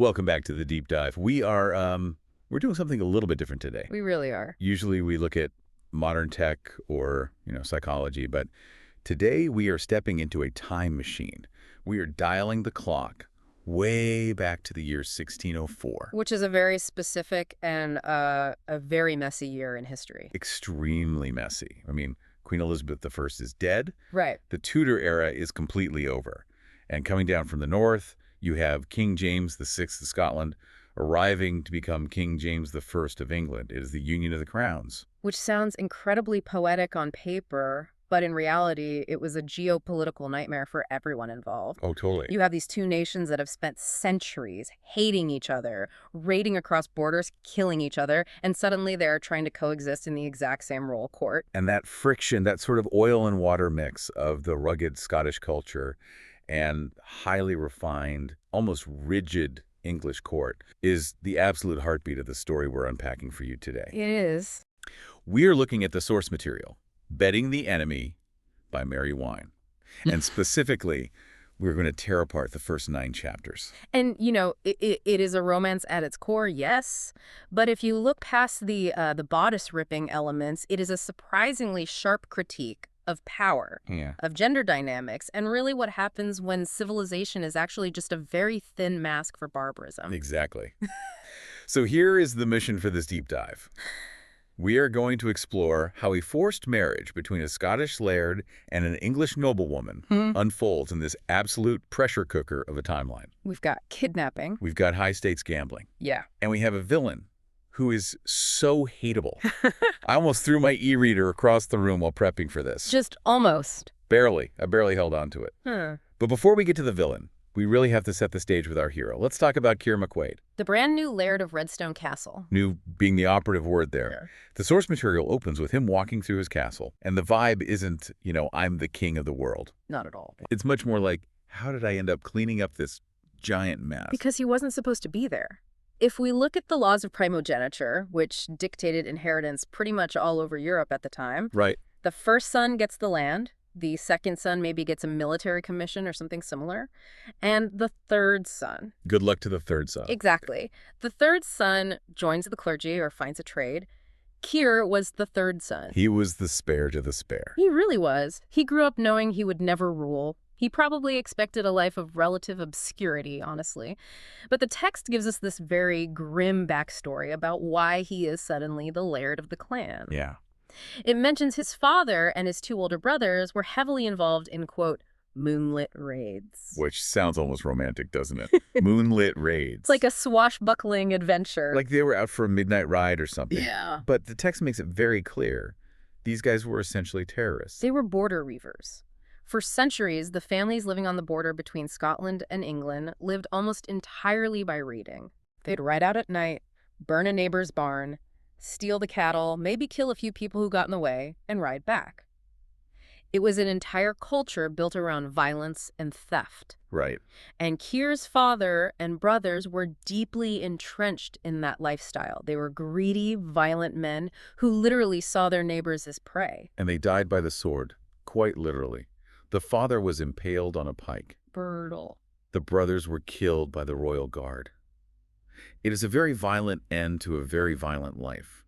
Welcome back to the deep dive. We're doing something a little bit different today. We really are. Usually we look at modern tech or, psychology, but today we are stepping into a time machine. We are dialing the clock way back to the year 1604. Which is a very specific and a very messy year in history. Extremely messy. I mean, Queen Elizabeth I is dead. Right. The Tudor era is completely over. And coming down from the north, you have King James VI of Scotland arriving to become King James I of England. It is the union of the crowns. Which sounds incredibly poetic on paper, but in reality, it was a geopolitical nightmare for everyone involved. Oh, totally. You have these two nations that have spent centuries hating each other, raiding across borders, killing each other, and suddenly they're trying to coexist in the exact same royal court. And that friction, that sort of oil and water mix of the rugged Scottish culture and highly refined, almost rigid English court is the absolute heartbeat of the story we're unpacking for you today. It is. We are looking at the source material, Betting the Enemy by Mary Wine. And specifically, we're going to tear apart the first 9 chapters. And, it is a romance at its core, yes. But if you look past the bodice-ripping elements, it is a surprisingly sharp critique of power, of gender dynamics, and really what happens when civilization is actually just a very thin mask for barbarism. Exactly. So here is the mission for this deep dive. We are going to explore how a forced marriage between a Scottish laird and an English noblewoman unfolds in this absolute pressure cooker of a timeline. We've got kidnapping. We've got high-stakes gambling. Yeah. And we have a villain who is so hateable. I almost threw my e-reader across the room while prepping for this. Just almost. Barely. I barely held on to it. But before we get to the villain, we really have to set the stage with our hero. Let's talk about Keir McQuade. The brand new laird of Redstone Castle. New being the operative word there. Yeah. The source material opens with him walking through his castle. And the vibe isn't, I'm the king of the world. Not at all. It's much more like, how did I end up cleaning up this giant mess? Because he wasn't supposed to be there. If we look at the laws of primogeniture, which dictated inheritance pretty much all over Europe at the time, right. The first son gets the land, the second son maybe gets a military commission or something similar, and the third son. Good luck to the third son. Exactly. The third son joins the clergy or finds a trade. Keir was the third son. He was the spare to the spare. He really was. He grew up knowing he would never rule. He probably expected a life of relative obscurity, honestly. But the text gives us this very grim backstory about why he is suddenly the laird of the clan. Yeah. It mentions his father and his 2 older brothers were heavily involved in, quote, moonlit raids. Which sounds almost romantic, doesn't it? Moonlit raids. It's like a swashbuckling adventure. Like they were out for a midnight ride or something. Yeah. But the text makes it very clear. These guys were essentially terrorists. They were border reavers. For centuries, the families living on the border between Scotland and England lived almost entirely by raiding. They'd ride out at night, burn a neighbor's barn, steal the cattle, maybe kill a few people who got in the way, and ride back. It was an entire culture built around violence and theft. Right. And Keir's father and brothers were deeply entrenched in that lifestyle. They were greedy, violent men who literally saw their neighbors as prey. And they died by the sword, quite literally. The father was impaled on a pike. Brutal. The brothers were killed by the royal guard. It is a very violent end to a very violent life.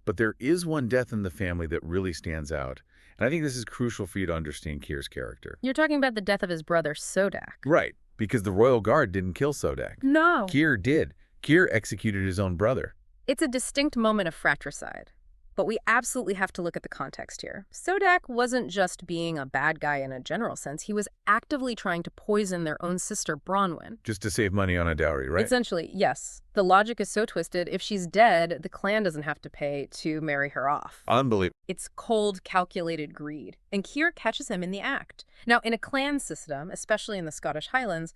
But there is one death in the family that really stands out. And I think this is crucial for you to understand Keir's character. You're talking about the death of his brother, Sodak. Right, because the royal guard didn't kill Sodak. No. Keir did. Keir executed his own brother. It's a distinct moment of fratricide. But we absolutely have to look at the context here. Sodak wasn't just being a bad guy in a general sense. He was actively trying to poison their own sister, Bronwyn. Just to save money on a dowry, right? Essentially, yes. The logic is so twisted. If she's dead, the clan doesn't have to pay to marry her off. Unbelievable. It's cold, calculated greed. And Keir catches him in the act. Now, in a clan system, especially in the Scottish Highlands,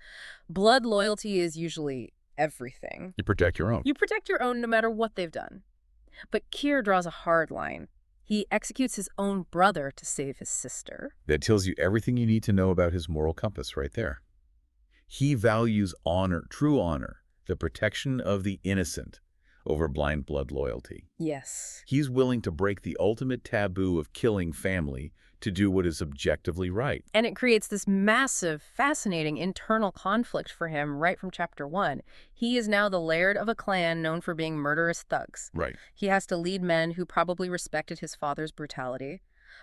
blood loyalty is usually everything. You protect your own. You protect your own no matter what they've done. But Keir draws a hard line. He executes his own brother to save his sister. That tells you everything you need to know about his moral compass right there. He values honor, true honor, the protection of the innocent over blind blood loyalty. Yes. He's willing to break the ultimate taboo of killing family to do what is objectively right. And it creates this massive, fascinating internal conflict for him right from chapter 1. He is now the laird of a clan known for being murderous thugs. Right. He has to lead men who probably respected his father's brutality.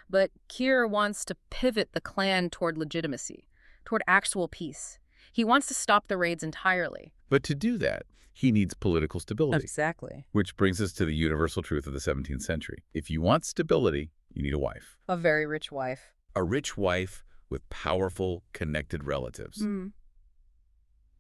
But Keir wants to pivot the clan toward legitimacy, toward actual peace. He wants to stop the raids entirely. But to do that, he needs political stability. Exactly. Which brings us to the universal truth of the 17th century. If you want stability, you need a wife. A very rich wife. A rich wife with powerful, connected relatives. Mm.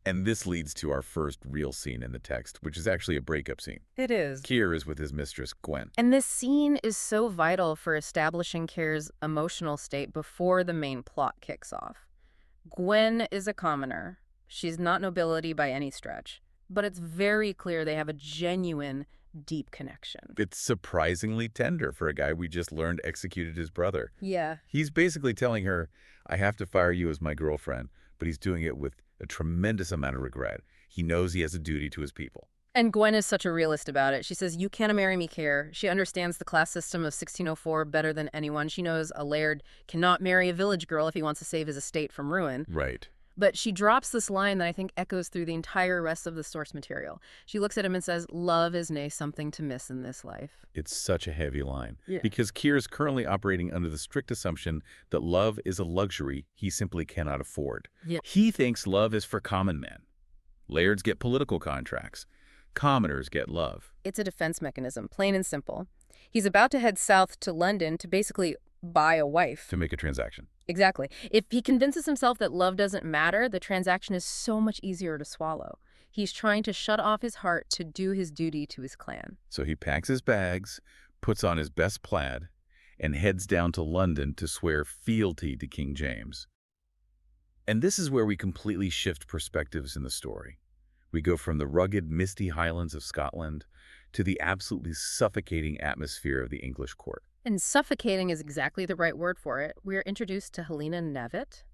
And this leads to our first real scene in the text, which is actually a breakup scene. It is. Keir is with his mistress, Gwen. And this scene is so vital for establishing Keir's emotional state before the main plot kicks off. Gwen is a commoner. She's not nobility by any stretch. But it's very clear they have a genuine, deep connection. It's surprisingly tender for a guy we just learned executed his brother. Yeah. He's basically telling her, I have to fire you as my girlfriend, but he's doing it with a tremendous amount of regret. He knows he has a duty to his people. And Gwen is such a realist about it. She says, you can't marry me, Keir. She understands the class system of 1604 better than anyone. She knows a laird cannot marry a village girl if he wants to save his estate from ruin. Right. But she drops this line that I think echoes through the entire rest of the source material. She looks at him and says, love is nay something to miss in this life. It's such a heavy line. Yeah. Because Keir is currently operating under the strict assumption that love is a luxury he simply cannot afford. Yeah. He thinks love is for common men. Lairds get political contracts. Commoners get love. It's a defense mechanism, plain and simple. He's about to head south to London to basically buy a wife. To make a transaction. Exactly. If he convinces himself that love doesn't matter, the transaction is so much easier to swallow. He's trying to shut off his heart to do his duty to his clan. So he packs his bags, puts on his best plaid, and heads down to London to swear fealty to King James. And this is where we completely shift perspectives in the story. We go from the rugged, misty highlands of Scotland to the absolutely suffocating atmosphere of the English court. And suffocating is exactly the right word for it. We're introduced to Helena Knyvett.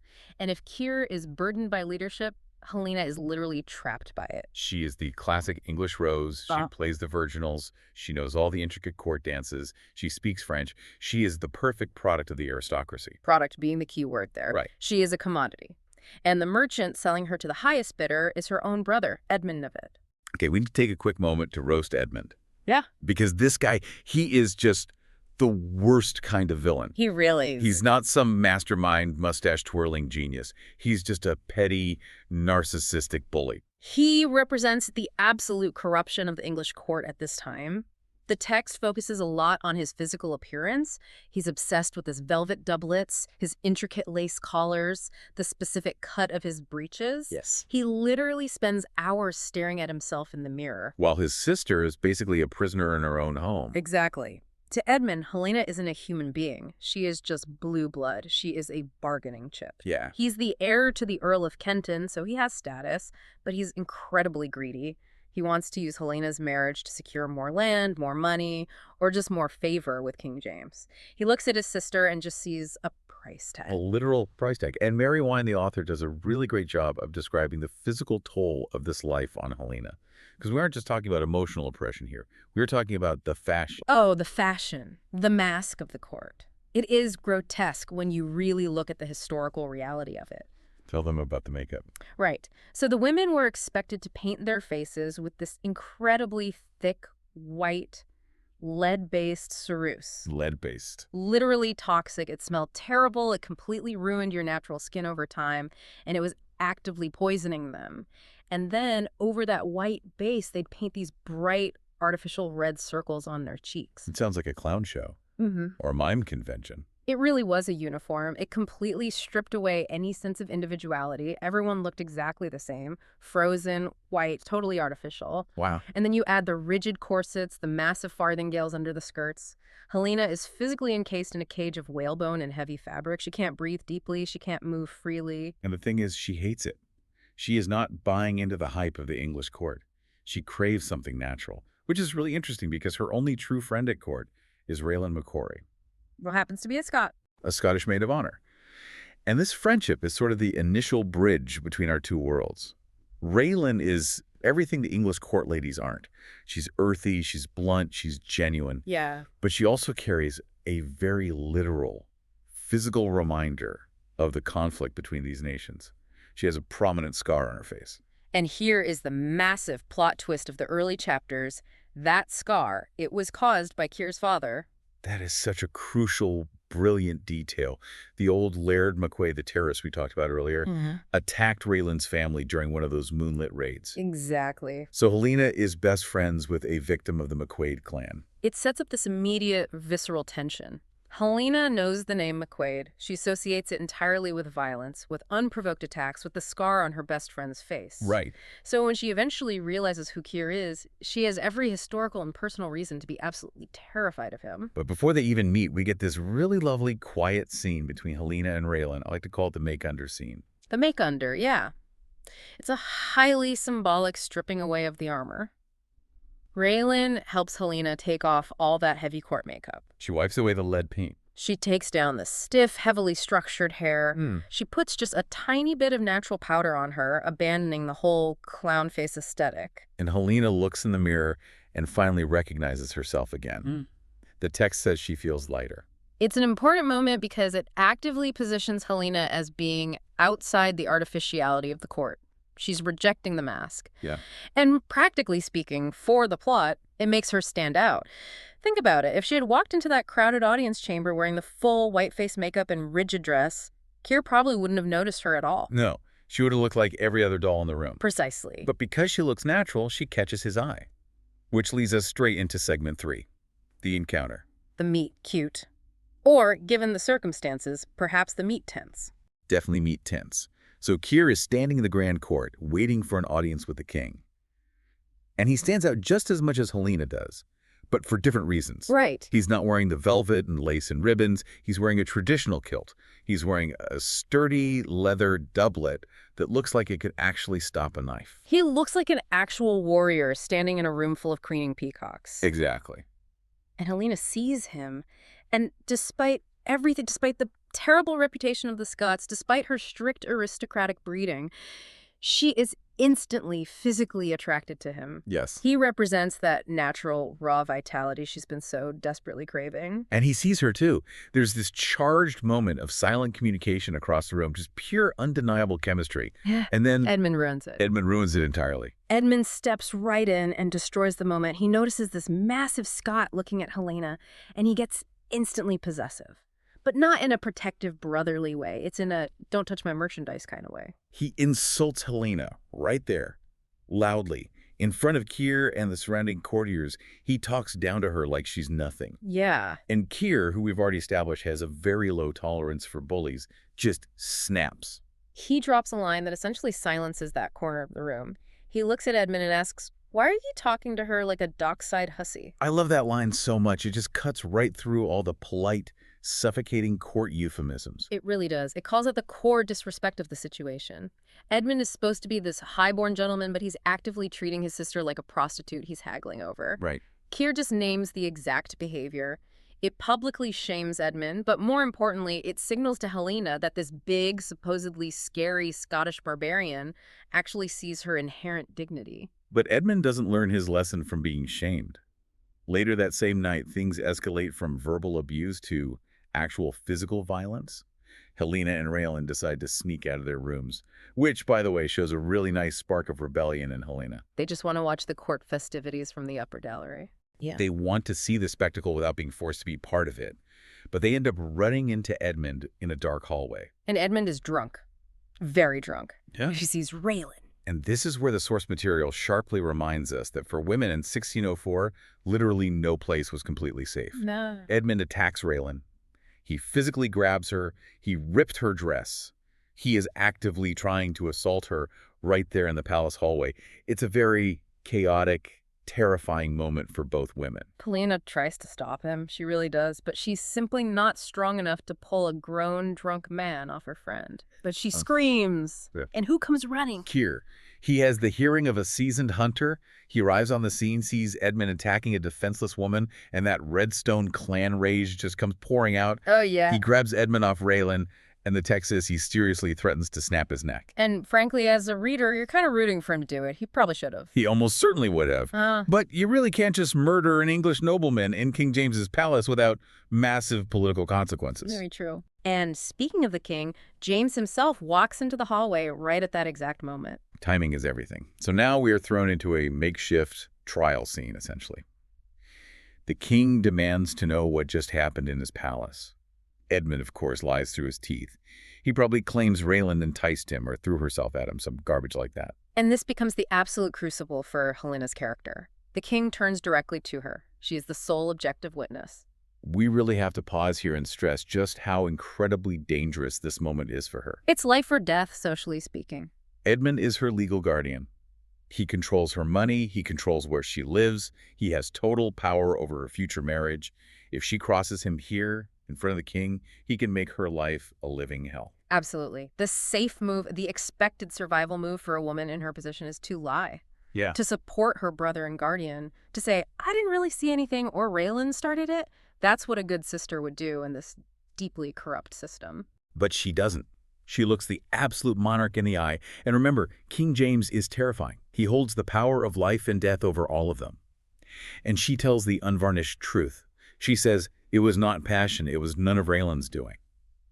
And if Keir is burdened by leadership, Helena is literally trapped by it. She is the classic English rose. She plays the virginals. She knows all the intricate court dances. She speaks French. She is the perfect product of the aristocracy. Product being the key word there. Right. She is a commodity. And the merchant selling her to the highest bidder is her own brother, Edmund Knyvett. Okay, we need to take a quick moment to roast Edmund. Yeah. Because this guy, he is just the worst kind of villain. He really is. He's not some mastermind, mustache-twirling genius. He's just a petty, narcissistic bully. He represents the absolute corruption of the English court at this time. The text focuses a lot on his physical appearance. He's obsessed with his velvet doublets, his intricate lace collars, the specific cut of his breeches. Yes. He literally spends hours staring at himself in the mirror. While his sister is basically a prisoner in her own home. Exactly. To Edmund, Helena isn't a human being. She is just blue blood. She is a bargaining chip. Yeah. He's the heir to the Earl of Kenton, so he has status, but he's incredibly greedy. He wants to use Helena's marriage to secure more land, more money, or just more favor with King James. He looks at his sister and just sees a price tag. A literal price tag. And Mary Wine, the author, does a really great job of describing the physical toll of this life on Helena. Because we aren't just talking about emotional oppression here. We're talking about the fashion. Oh, the fashion. The mask of the court. It is grotesque when you really look at the historical reality of it. Tell them about the makeup. Right. So the women were expected to paint their faces with this incredibly thick, white, lead-based ceruse. Lead-based. Literally toxic. It smelled terrible. It completely ruined your natural skin over time, and it was actively poisoning them. And then over that white base, they'd paint these bright, artificial red circles on their cheeks. It sounds like a clown show. Or a mime convention. It really was a uniform. It completely stripped away any sense of individuality. Everyone looked exactly the same. Frozen, white, totally artificial. Wow. And then you add the rigid corsets, the massive farthingales under the skirts. Helena is physically encased in a cage of whalebone and heavy fabric. She can't breathe deeply. She can't move freely. And the thing is, she hates it. She is not buying into the hype of the English court. She craves something natural, which is really interesting because her only true friend at court is Raylan McCrory. What happens to be a Scot? A Scottish maid of honor. And this friendship is sort of the initial bridge between our two worlds. Raylan is everything the English court ladies aren't. She's earthy, she's blunt, she's genuine. Yeah. But she also carries a very literal, physical reminder of the conflict between these nations. She has a prominent scar on her face. And here is the massive plot twist of the early chapters. That scar, it was caused by Keir's father. That is such a crucial, brilliant detail. The old Laird McQuade, the terrorist we talked about earlier, attacked Raylan's family during one of those moonlit raids. Exactly. So Helena is best friends with a victim of the McQuade clan. It sets up this immediate, visceral tension. Helena knows the name McQuade. She associates it entirely with violence, with unprovoked attacks, with the scar on her best friend's face. Right. So when she eventually realizes who Keir is, she has every historical and personal reason to be absolutely terrified of him. But before they even meet, we get this really lovely, quiet scene between Helena and Raylan. I like to call it the make-under scene. The make-under, yeah. It's a highly symbolic stripping away of the armor. Raylan helps Helena take off all that heavy court makeup. She wipes away the lead paint. She takes down the stiff, heavily structured hair. She puts just a tiny bit of natural powder on her, abandoning the whole clown face aesthetic. And Helena looks in the mirror and finally recognizes herself again. The text says she feels lighter. It's an important moment because it actively positions Helena as being outside the artificiality of the court. She's rejecting the mask. Yeah. And practically speaking, for the plot, it makes her stand out. Think about it. If she had walked into that crowded audience chamber wearing the full white face makeup and rigid dress, Keir probably wouldn't have noticed her at all. No, she would have looked like every other doll in the room. Precisely. But because she looks natural, she catches his eye. Which leads us straight into segment 3, the encounter. The meet cute. Or, given the circumstances, perhaps the meet tense. Definitely meet tense. So Keir is standing in the grand court, waiting for an audience with the king. And he stands out just as much as Helena does, but for different reasons. Right. He's not wearing the velvet and lace and ribbons. He's wearing a traditional kilt. He's wearing a sturdy leather doublet that looks like it could actually stop a knife. He looks like an actual warrior standing in a room full of preening peacocks. Exactly. And Helena sees him, and despite everything, despite the terrible reputation of the Scots, despite her strict aristocratic breeding, she is instantly physically attracted to him. Yes. He represents that natural, raw vitality she's been so desperately craving. And he sees her too. There's this charged moment of silent communication across the room, just pure, undeniable chemistry. And then Edmund ruins it. Edmund ruins it entirely. Edmund steps right in and destroys the moment. He notices this massive Scot looking at Helena, and he gets instantly possessive. But not in a protective, brotherly way. It's in a don't touch my merchandise kind of way. He insults Helena right there, loudly. In front of Keir and the surrounding courtiers, he talks down to her like she's nothing. Yeah. And Keir, who we've already established has a very low tolerance for bullies, just snaps. He drops a line that essentially silences that corner of the room. He looks at Edmund and asks, "Why are you talking to her like a dockside hussy?" I love that line so much. It just cuts right through all the polite, suffocating court euphemisms. It really does. It calls out the core disrespect of the situation. Edmund is supposed to be this highborn gentleman, but he's actively treating his sister like a prostitute he's haggling over. Right. Keir just names the exact behavior. It publicly shames Edmund, but more importantly, it signals to Helena that this big, supposedly scary Scottish barbarian actually sees her inherent dignity. But Edmund doesn't learn his lesson from being shamed. Later that same night, things escalate from verbal abuse to actual physical violence. Helena and Raylan decide to sneak out of their rooms, which, by the way, shows a really nice spark of rebellion in Helena. They just want to watch the court festivities from the upper gallery. Yeah. They want to see the spectacle without being forced to be part of it. But they end up running into Edmund in a dark hallway. And Edmund is drunk. Very drunk. Yeah. She sees Raylan. And this is where the source material sharply reminds us that for women in 1604, literally no place was completely safe. No. Edmund attacks Raylan. He physically grabs her. He ripped her dress. He is actively trying to assault her right there in the palace hallway. It's a very chaotic, terrifying moment for both women. Helena tries to stop him. She really does. But she's simply not strong enough to pull a grown, drunk man off her friend. But she screams. Yeah. And who comes running? Keir. He has the hearing of a seasoned hunter. He arrives on the scene, sees Edmund attacking a defenseless woman, and that Redstone clan rage just comes pouring out. Oh, yeah. He grabs Edmund off Raylan, and the text says he seriously threatens to snap his neck. And frankly, as a reader, you're kind of rooting for him to do it. He probably should have. He almost certainly would have. But you really can't just murder an English nobleman in King James's palace without massive political consequences. Very true. And speaking of the king, James himself walks into the hallway right at that exact moment. Timing is everything. So now we are thrown into a makeshift trial scene, essentially. The king demands to know what just happened in his palace. Edmund, of course, lies through his teeth. He probably claims Raylan enticed him or threw herself at him, some garbage like that. And this becomes the absolute crucible for Helena's character. The king turns directly to her. She is the sole objective witness. We really have to pause here and stress just how incredibly dangerous this moment is for her. It's life or death, socially speaking. Edmund is her legal guardian. He controls her money, he controls where she lives, he has total power over her future marriage. If she crosses him here, in front of the king, he can make her life a living hell. Absolutely. The safe move, the expected survival move for a woman in her position is to lie. Yeah. To support her brother and guardian, to say, I didn't really see anything or Raylan started it. That's what a good sister would do in this deeply corrupt system. But she doesn't. She looks the absolute monarch in the eye. And remember, King James is terrifying. He holds the power of life and death over all of them. And she tells the unvarnished truth. She says, it was not passion, it was none of Raylan's doing.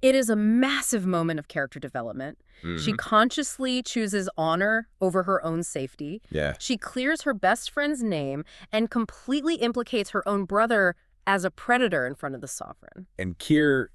It is a massive moment of character development. She consciously chooses honor over her own safety. Yeah. She clears her best friend's name and completely implicates her own brother as a predator in front of the sovereign. And Keir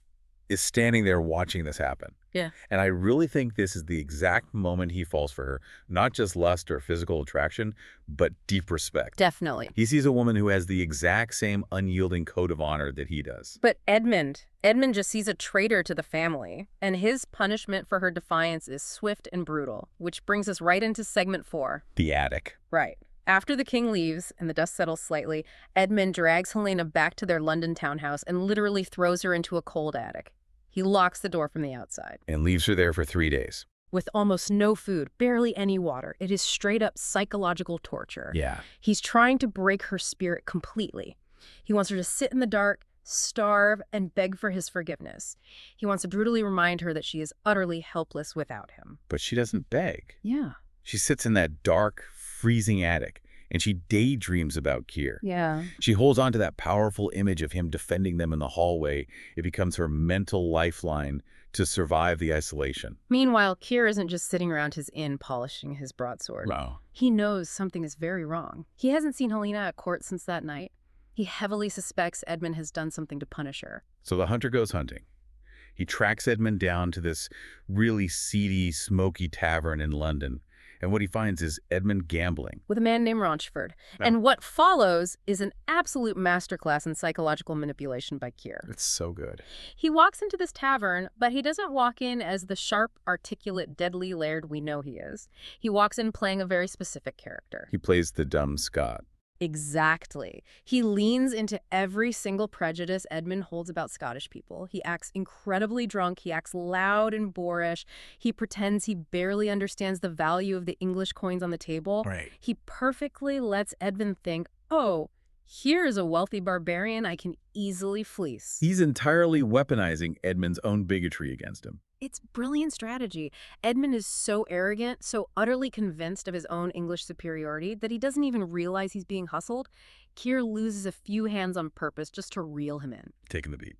is standing there watching this happen. Yeah. And I really think this is the exact moment he falls for her. Not just lust or physical attraction, but deep respect. Definitely. He sees a woman who has the exact same unyielding code of honor that he does. But Edmund just sees a traitor to the family, and his punishment for her defiance is swift and brutal, which brings us right into segment 4. The attic. Right. After the king leaves and the dust settles slightly, Edmund drags Helena back to their London townhouse and literally throws her into a cold attic. He locks the door from the outside. And leaves her there for 3 days. With almost no food, barely any water. It is straight up psychological torture. Yeah. He's trying to break her spirit completely. He wants her to sit in the dark, starve, and beg for his forgiveness. He wants to brutally remind her that she is utterly helpless without him. But she doesn't beg. Yeah. She sits in that dark, freezing attic, and she daydreams about Keir. Yeah. She holds on to that powerful image of him defending them in the hallway. It becomes her mental lifeline to survive the isolation. Meanwhile, Keir isn't just sitting around his inn polishing his broadsword. Wow. He knows something is very wrong. He hasn't seen Helena at court since that night. He heavily suspects Edmund has done something to punish her. So the hunter goes hunting. He tracks Edmund down to this really seedy, smoky tavern in London. And what he finds is Edmund gambling. With a man named Raunchford. No. And what follows is an absolute masterclass in psychological manipulation by Keir. It's so good. He walks into this tavern, but he doesn't walk in as the sharp, articulate, deadly laird we know he is. He walks in playing a very specific character. He plays the dumb Scot. Exactly. He leans into every single prejudice Edmund holds about Scottish people. He acts incredibly drunk. He acts loud and boorish. He pretends he barely understands the value of the English coins on the table. Right. He perfectly lets Edmund think, oh, here's a wealthy barbarian I can easily fleece. He's entirely weaponizing Edmund's own bigotry against him. It's brilliant strategy. Edmund is so arrogant, so utterly convinced of his own English superiority that he doesn't even realize he's being hustled. Keir loses a few hands on purpose just to reel him in. Taking the beat.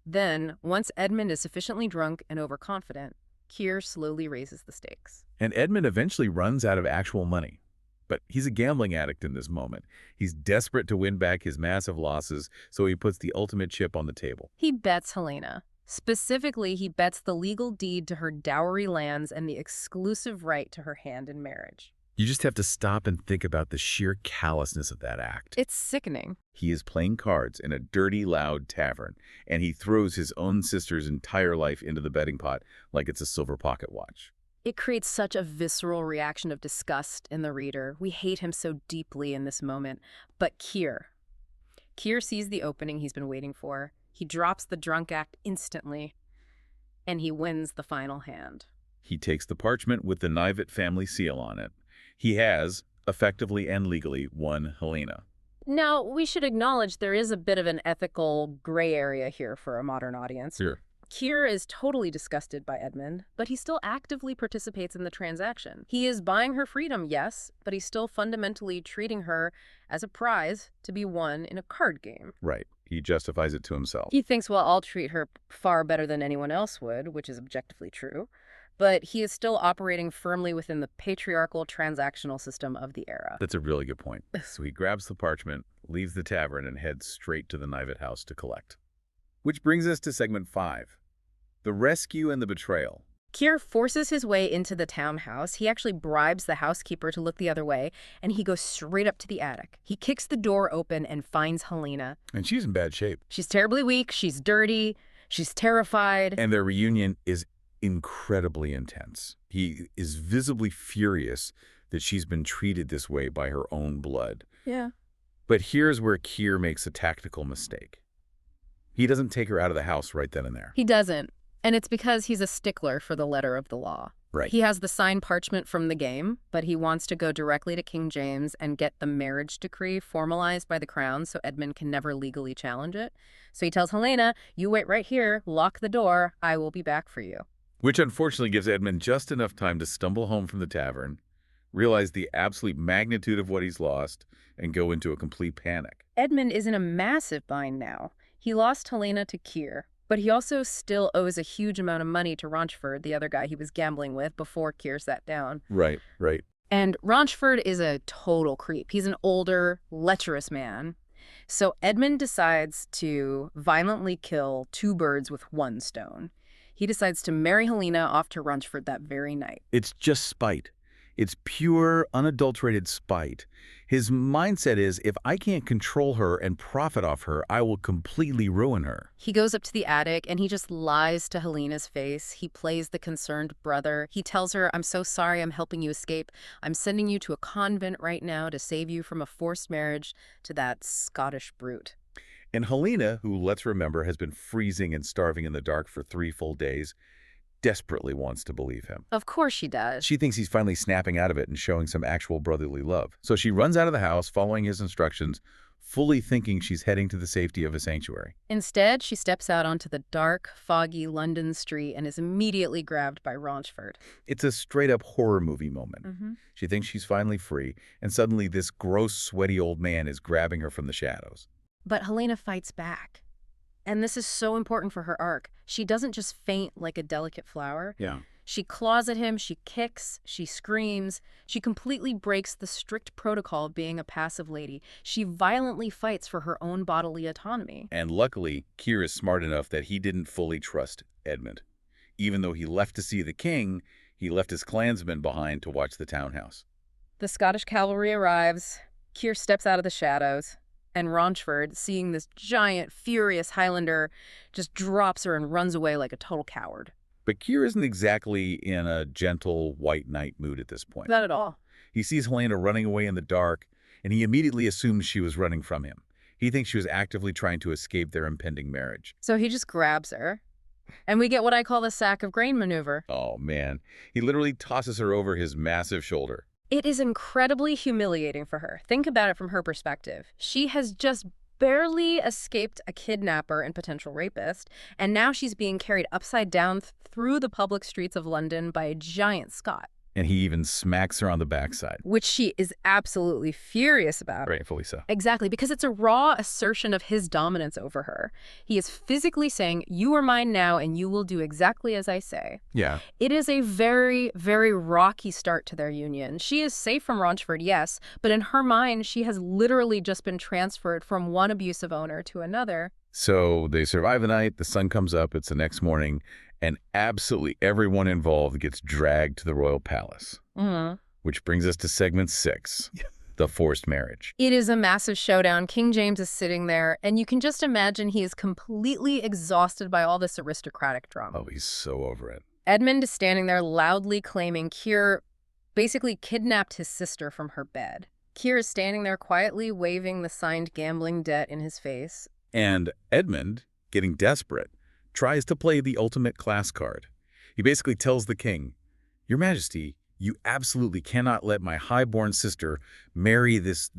Then, once Edmund is sufficiently drunk and overconfident, Keir slowly raises the stakes. And Edmund eventually runs out of actual money. But he's a gambling addict in this moment. He's desperate to win back his massive losses, so he puts the ultimate chip on the table. He bets Helena. Specifically, he bets the legal deed to her dowry lands and the exclusive right to her hand in marriage. You just have to stop and think about the sheer callousness of that act. It's sickening. He is playing cards in a dirty, loud tavern, and he throws his own sister's entire life into the betting pot like it's a silver pocket watch. It creates such a visceral reaction of disgust in the reader. We hate him so deeply in this moment. But Keir sees the opening he's been waiting for. He drops the drunk act instantly, and he wins the final hand. He takes the parchment with the Knyvett family seal on it. He has, effectively and legally, won Helena. Now, we should acknowledge there is a bit of an ethical gray area here for a modern audience. Sure. Keir is totally disgusted by Edmund, but he still actively participates in the transaction. He is buying her freedom, yes, but he's still fundamentally treating her as a prize to be won in a card game. Right. He justifies it to himself. He thinks, well, I'll treat her far better than anyone else would, which is objectively true. But he is still operating firmly within the patriarchal transactional system of the era. That's a really good point. So he grabs the parchment, leaves the tavern, and heads straight to the Knyvett house to collect. Which brings us to segment 5, the rescue and the betrayal. Keir forces his way into the townhouse. He actually bribes the housekeeper to look the other way, and he goes straight up to the attic. He kicks the door open and finds Helena. And she's in bad shape. She's terribly weak, she's dirty, she's terrified. And their reunion is incredibly intense. He is visibly furious that she's been treated this way by her own blood. Yeah. But here's where Keir makes a tactical mistake. He doesn't take her out of the house right then and there. He doesn't. And it's because he's a stickler for the letter of the law. Right. He has the signed parchment from the game, but he wants to go directly to King James and get the marriage decree formalized by the crown so Edmund can never legally challenge it. So he tells Helena, you wait right here, lock the door, I will be back for you. Which unfortunately gives Edmund just enough time to stumble home from the tavern, realize the absolute magnitude of what he's lost, and go into a complete panic. Edmund is in a massive bind now. He lost Helena to Keir, but he also still owes a huge amount of money to Rochford, the other guy he was gambling with before Keir sat down. Right. And Rochford is a total creep. He's an older, lecherous man. So Edmund decides to violently kill 2 birds with 1 stone. He decides to marry Helena off to Rochford that very night. It's just spite. It's pure, unadulterated spite. His mindset is, if I can't control her and profit off her, I will completely ruin her. He goes up to the attic and he just lies to Helena's face. He plays the concerned brother. He tells her, I'm so sorry I'm helping you escape. I'm sending you to a convent right now to save you from a forced marriage to that Scottish brute. And Helena, who, let's remember, has been freezing and starving in the dark for 3 full days, desperately wants to believe him. Of course she does. She thinks he's finally snapping out of it and showing some actual brotherly love. So she runs out of the house, following his instructions, fully thinking she's heading to the safety of a sanctuary. Instead, she steps out onto the dark, foggy London street and is immediately grabbed by Rochford. It's a straight-up horror movie moment. She thinks she's finally free, and suddenly this gross, sweaty old man is grabbing her from the shadows. But Helena fights back. And this is so important for her arc. She doesn't just faint like a delicate flower. Yeah. She claws at him, she kicks, she screams. She completely breaks the strict protocol of being a passive lady. She violently fights for her own bodily autonomy. And luckily, Keir is smart enough that he didn't fully trust Edmund. Even though he left to see the king, he left his clansmen behind to watch the townhouse. The Scottish cavalry arrives. Keir steps out of the shadows. And Rochford, seeing this giant, furious Highlander, just drops her and runs away like a total coward. But Keir isn't exactly in a gentle white knight mood at this point. Not at all. He sees Helena running away in the dark, and he immediately assumes she was running from him. He thinks she was actively trying to escape their impending marriage. So he just grabs her, and we get what I call the sack of grain maneuver. Oh, man. He literally tosses her over his massive shoulder. It is incredibly humiliating for her. Think about it from her perspective. She has just barely escaped a kidnapper and potential rapist, and now she's being carried upside down through the public streets of London by a giant Scot. And he even smacks her on the backside. Which she is absolutely furious about. Rightfully so. Exactly, because it's a raw assertion of his dominance over her. He is physically saying, you are mine now and you will do exactly as I say. Yeah. It is a very, very rocky start to their union. She is safe from Rochford, yes, but in her mind, she has literally just been transferred from one abusive owner to another. So they survive the night, the sun comes up, it's the next morning, and absolutely everyone involved gets dragged to the royal palace. Which brings us to segment 6, the forced marriage. It is a massive showdown. King James is sitting there, and you can just imagine he is completely exhausted by all this aristocratic drama. Oh, he's so over it. Edmund is standing there loudly claiming Keir basically kidnapped his sister from her bed. Keir is standing there quietly waving the signed gambling debt in his face. And Edmund, getting desperate, tries to play the ultimate class card. He basically tells the king, Your Majesty, you absolutely cannot let my high-born sister marry this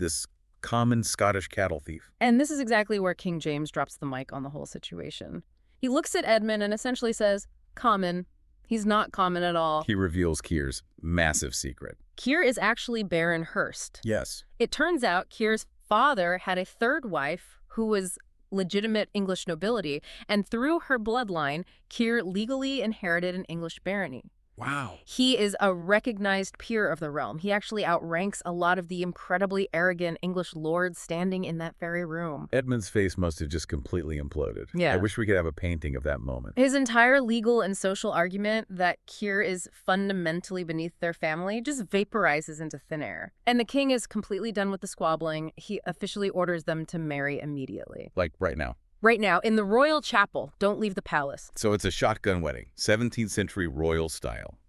common Scottish cattle thief. And this is exactly where King James drops the mic on the whole situation. He looks at Edmund and essentially says, common. He's not common at all. He reveals Keir's massive secret. Keir is actually Baron Hurst. Yes. It turns out Keir's father had a third wife who was legitimate English nobility, and through her bloodline, Keir legally inherited an English barony. Wow. He is a recognized peer of the realm. He actually outranks a lot of the incredibly arrogant English lords standing in that very room. Edmund's face must have just completely imploded. Yeah. I wish we could have a painting of that moment. His entire legal and social argument that Keir is fundamentally beneath their family just vaporizes into thin air. And the king is completely done with the squabbling. He officially orders them to marry immediately. Like right now. Right now, in the royal chapel. Don't leave the palace. So it's a shotgun wedding, 17th century royal style.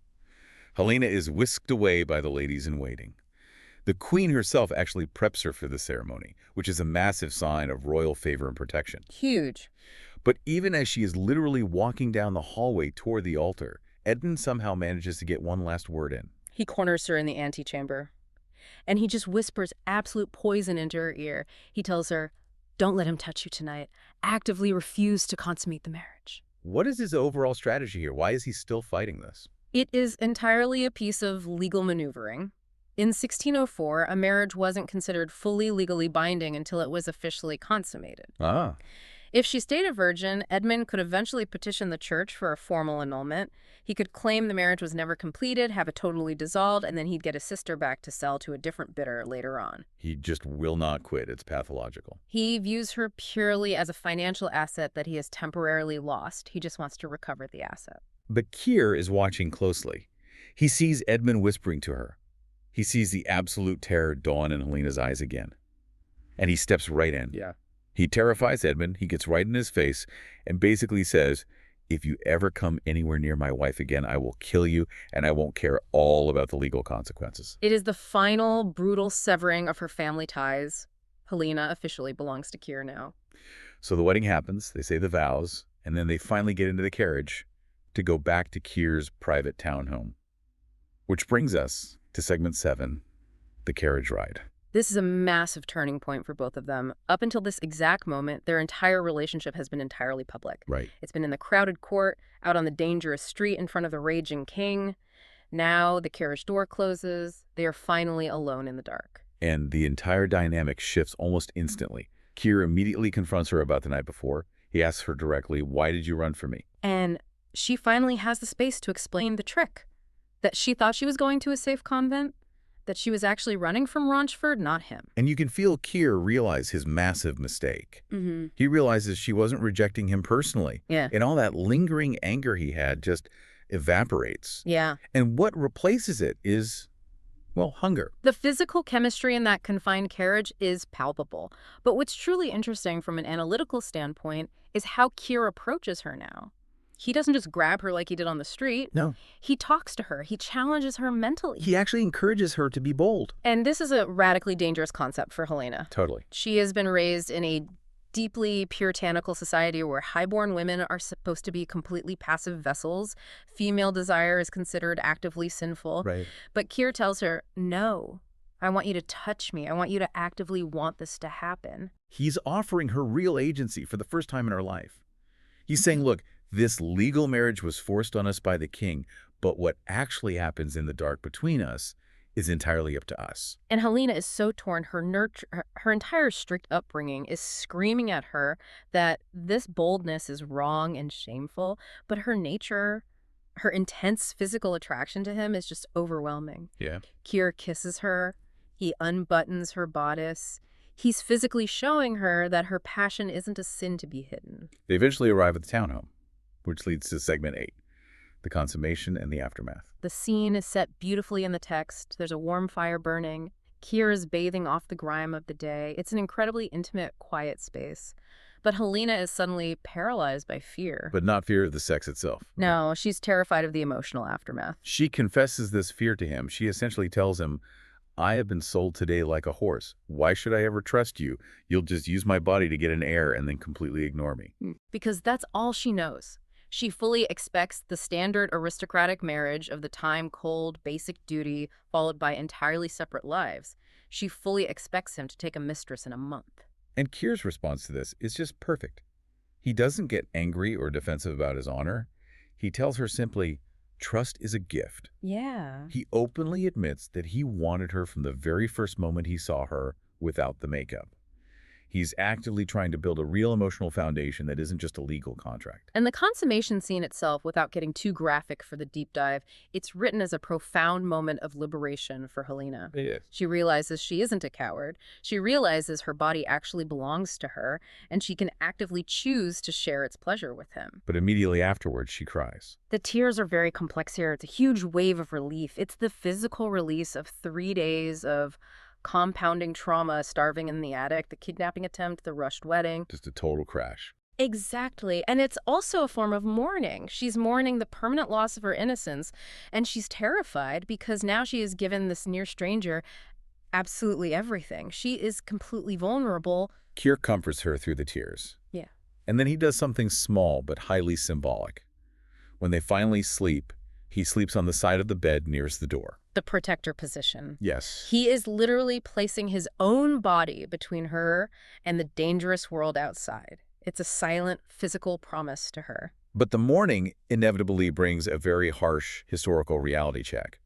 Helena is whisked away by the ladies-in-waiting. The queen herself actually preps her for the ceremony, which is a massive sign of royal favor and protection. Huge. But even as she is literally walking down the hallway toward the altar, Edmund somehow manages to get one last word in. He corners her in the antechamber. And he just whispers absolute poison into her ear. He tells her, "Don't let him touch you tonight. Actively refuse to consummate the marriage." What is his overall strategy here? Why is he still fighting this? It is entirely a piece of legal maneuvering. In 1604, a marriage wasn't considered fully legally binding until it was officially consummated. Ah. If she stayed a virgin, Edmund could eventually petition the church for a formal annulment. He could claim the marriage was never completed, have it totally dissolved, and then he'd get his sister back to sell to a different bidder later on. He just will not quit. It's pathological. He views her purely as a financial asset that he has temporarily lost. He just wants to recover the asset. But Keir is watching closely. He sees Edmund whispering to her. He sees the absolute terror dawn in Helena's eyes again. And he steps right in. Yeah. He terrifies Edmund. He gets right in his face and basically says, "If you ever come anywhere near my wife again, I will kill you, and I won't care all about the legal consequences." It is the final brutal severing of her family ties. Helena officially belongs to Keir now. So the wedding happens, they say the vows, and then they finally get into the carriage to go back to Keir's private townhome. Which brings us to segment 7, the carriage ride. This is a massive turning point for both of them. Up until this exact moment, their entire relationship has been entirely public. Right. It's been in the crowded court, out on the dangerous street in front of the raging king. Now the carriage door closes. They are finally alone in the dark. And the entire dynamic shifts almost instantly. Keir immediately confronts her about the night before. He asks her directly, "Why did you run from me?" And she finally has the space to explain the trick. That she thought she was going to a safe convent, that she was actually running from Raunchford, not him. And you can feel Keir realize his massive mistake. Mm-hmm. He realizes she wasn't rejecting him personally. Yeah. And all that lingering anger he had just evaporates. Yeah. And what replaces it is, well, hunger. The physical chemistry in that confined carriage is palpable. But what's truly interesting from an analytical standpoint is how Keir approaches her now. He doesn't just grab her like he did on the street. No. He talks to her. He challenges her mentally. He actually encourages her to be bold. And this is a radically dangerous concept for Helena. Totally. She has been raised in a deeply puritanical society where highborn women are supposed to be completely passive vessels. Female desire is considered actively sinful. Right. But Keir tells her, "No, I want you to touch me. I want you to actively want this to happen." He's offering her real agency for the first time in her life. He's saying, look, this legal marriage was forced on us by the king, but what actually happens in the dark between us is entirely up to us. And Helena is so torn. Her entire strict upbringing is screaming at her that this boldness is wrong and shameful, but her nature, her intense physical attraction to him is just overwhelming. Yeah. Keir kisses her. He unbuttons her bodice. He's physically showing her that her passion isn't a sin to be hidden. They eventually arrive at the townhome, which leads to segment 8, the consummation and the aftermath. The scene is set beautifully in the text. There's a warm fire burning. Keir is bathing off the grime of the day. It's an incredibly intimate, quiet space. But Helena is suddenly paralyzed by fear. But not fear of the sex itself. No, she's terrified of the emotional aftermath. She confesses this fear to him. She essentially tells him, "I have been sold today like a horse. Why should I ever trust you? You'll just use my body to get an heir and then completely ignore me." Because that's all she knows. She fully expects the standard aristocratic marriage of the time, cold, basic duty, followed by entirely separate lives. She fully expects him to take a mistress in a month. And Keir's response to this is just perfect. He doesn't get angry or defensive about his honor. He tells her simply, trust is a gift. Yeah. He openly admits that he wanted her from the very first moment he saw her without the makeup. He's actively trying to build a real emotional foundation that isn't just a legal contract. And the consummation scene itself, without getting too graphic for the deep dive, it's written as a profound moment of liberation for Helena. It is. She realizes she isn't a coward. She realizes her body actually belongs to her, and she can actively choose to share its pleasure with him. But immediately afterwards, she cries. The tears are very complex here. It's a huge wave of relief. It's the physical release of 3 days of compounding trauma, starving in the attic, the kidnapping attempt, the rushed wedding. Just a total crash. Exactly. And it's also a form of mourning. She's mourning the permanent loss of her innocence, and she's terrified because now she has given this near stranger absolutely everything. She is completely vulnerable. Keir comforts her through the tears. Yeah. And then he does something small but highly symbolic. When they finally sleep, he sleeps on the side of the bed nearest the door. The protector position. Yes. He is literally placing his own body between her and the dangerous world outside. It's a silent, physical promise to her. But the morning inevitably brings a very harsh historical reality check.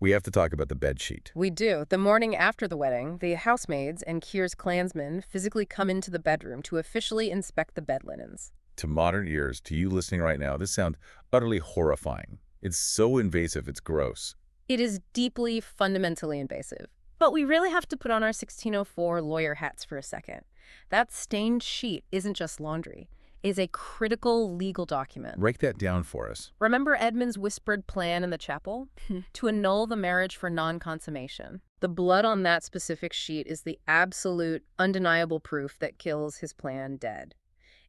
We have to talk about the bedsheet. We do. The morning after the wedding, the housemaids and Keir's clansmen physically come into the bedroom to officially inspect the bed linens. To modern ears, to you listening right now, this sounds utterly horrifying. It's so invasive, it's gross. It is deeply, fundamentally invasive. But we really have to put on our 1604 lawyer hats for a second. That stained sheet isn't just laundry. It is a critical legal document. Break that down for us. Remember Edmund's whispered plan in the chapel? To annul the marriage for non-consummation. The blood on that specific sheet is the absolute, undeniable proof that kills his plan dead.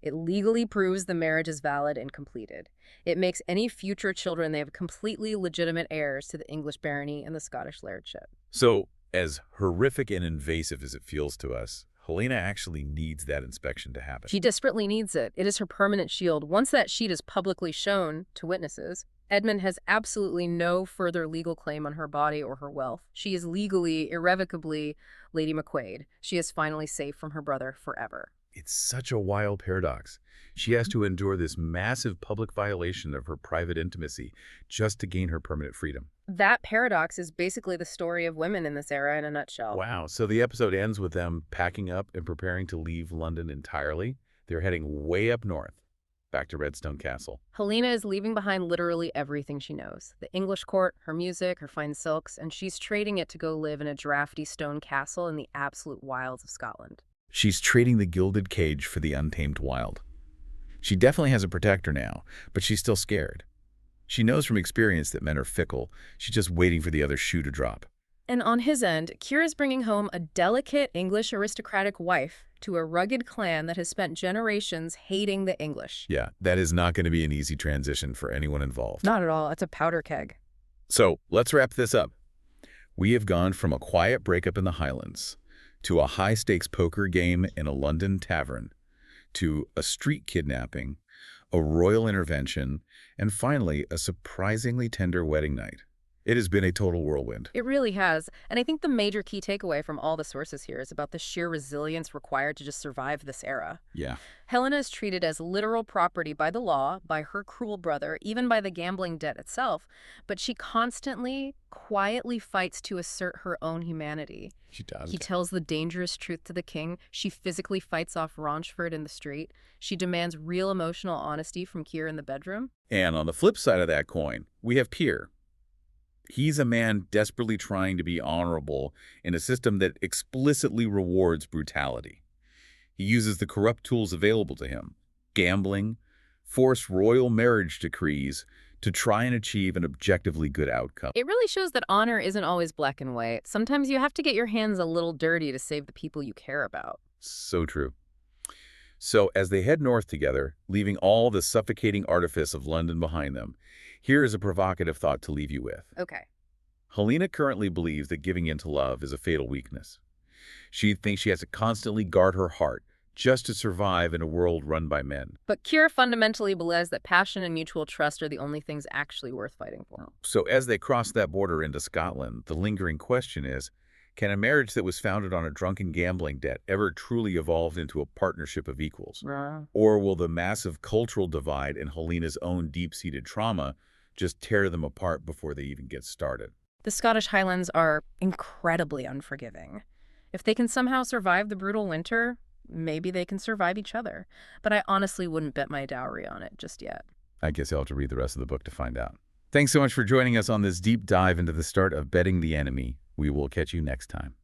It legally proves the marriage is valid and completed. It makes any future children they have completely legitimate heirs to the English barony and the Scottish lairdship. So, as horrific and invasive as it feels to us, Helena actually needs that inspection to happen. She desperately needs it. It is her permanent shield. Once that sheet is publicly shown to witnesses, Edmund has absolutely no further legal claim on her body or her wealth. She is legally, irrevocably Lady McQuade. She is finally safe from her brother forever. It's such a wild paradox. She has to endure this massive public violation of her private intimacy just to gain her permanent freedom. That paradox is basically the story of women in this era in a nutshell. Wow. So the episode ends with them packing up and preparing to leave London entirely. They're heading way up north, back to Redstone Castle. Helena is leaving behind literally everything she knows. The English court, her music, her fine silks, and she's trading it to go live in a drafty stone castle in the absolute wilds of Scotland. She's trading the gilded cage for the untamed wild. She definitely has a protector now, but she's still scared. She knows from experience that men are fickle. She's just waiting for the other shoe to drop. And on his end, Keir is bringing home a delicate English aristocratic wife to a rugged clan that has spent generations hating the English. Yeah, that is not going to be an easy transition for anyone involved. Not at all. It's a powder keg. So let's wrap this up. We have gone from a quiet breakup in the Highlands to a high-stakes poker game in a London tavern, to a street kidnapping, a royal intervention, and finally, a surprisingly tender wedding night. It has been a total whirlwind. It really has. And I think the major key takeaway from all the sources here is about the sheer resilience required to just survive this era. Yeah. Helena is treated as literal property by the law, by her cruel brother, even by the gambling debt itself, but she constantly, quietly fights to assert her own humanity. She does. He tells the dangerous truth to the king. She physically fights off Raunchford in the street. She demands real emotional honesty from Keir in the bedroom. And on the flip side of that coin, we have Keir. He's a man desperately trying to be honorable in a system that explicitly rewards brutality. He uses the corrupt tools available to him, gambling, forced royal marriage decrees, to try and achieve an objectively good outcome. It really shows that honor isn't always black and white. Sometimes you have to get your hands a little dirty to save the people you care about. So true. So as they head north together, leaving all the suffocating artifice of London behind them, here is a provocative thought to leave you with. Okay. Helena currently believes that giving in to love is a fatal weakness. She thinks she has to constantly guard her heart just to survive in a world run by men. But Keir fundamentally believes that passion and mutual trust are the only things actually worth fighting for. So as they cross that border into Scotland, the lingering question is, can a marriage that was founded on a drunken gambling debt ever truly evolve into a partnership of equals? Or will the massive cultural divide and Helena's own deep-seated trauma just tear them apart before they even get started? The Scottish Highlands are incredibly unforgiving. If they can somehow survive the brutal winter, maybe they can survive each other. But I honestly wouldn't bet my dowry on it just yet. I guess you'll have to read the rest of the book to find out. Thanks so much for joining us on this deep dive into the start of Betting the Enemy. We will catch you next time.